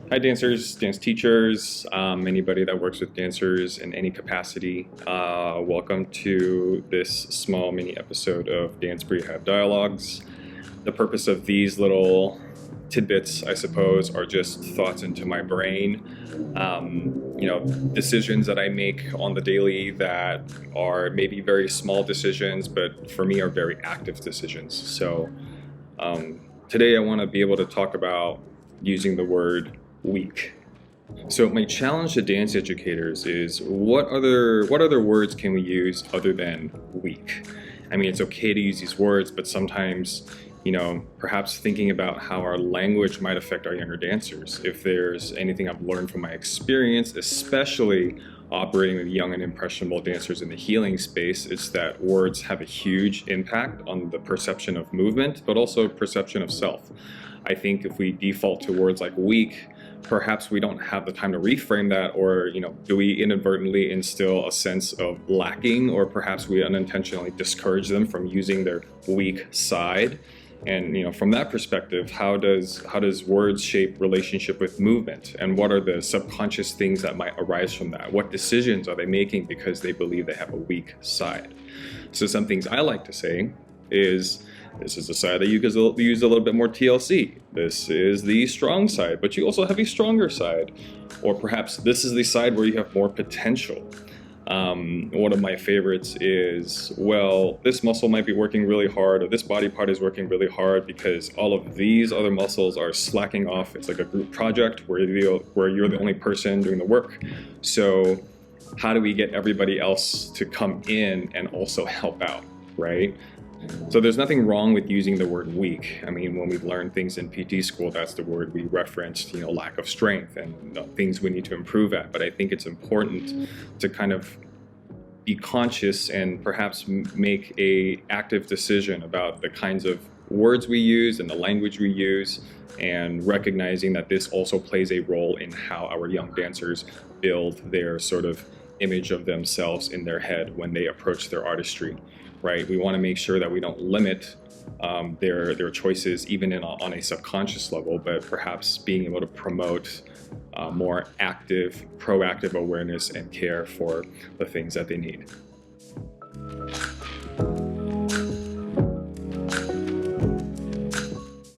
Hi dancers, dance teachers, anybody that works with dancers in any capacity. Welcome to this small mini episode of Dance Rehab Dialogues. The purpose of these little tidbits, I suppose, are just thoughts into my brain. Decisions that I make on the daily that are maybe very small decisions, but for me are very active decisions. So today I want to be able to talk about using the word weak. So my challenge to dance educators is what other words can we use other than weak? I mean, it's okay to use these words, but sometimes, perhaps thinking about how our language might affect our younger dancers. If there's anything I've learned from my experience, especially operating with young and impressionable dancers in the healing space, it's that words have a huge impact on the perception of movement, but also perception of self. I think if we default to words like weak, perhaps we don't have the time to reframe that, or do we inadvertently instill a sense of lacking, or perhaps we unintentionally discourage them from using their weak side. And from that perspective, how does words shape relationship with movement, and what are the subconscious things that might arise from that? What decisions are they making because they believe they have a weak side? So some things I like to say is, this is the side that you can use a little bit more TLC. This is the strong side, but you also have a stronger side. Or perhaps this is the side where you have more potential. One of my favorites is, well, this muscle might be working really hard, or this body part is working really hard because all of these other muscles are slacking off. It's like a group project where you're the only person doing the work. So how do we get everybody else to come in and also help out, right? So there's nothing wrong with using the word weak. I mean, when we learn things in PT school, that's the word we referenced, lack of strength and things we need to improve at. But I think it's important to kind of be conscious and perhaps make a active decision about the kinds of words we use and the language we use, and recognizing that this also plays a role in how our young dancers build their sort of image of themselves in their head when they approach their artistry. Right? We want to make sure that we don't limit their choices even on a subconscious level, but perhaps being able to promote more active, proactive awareness and care for the things that they need.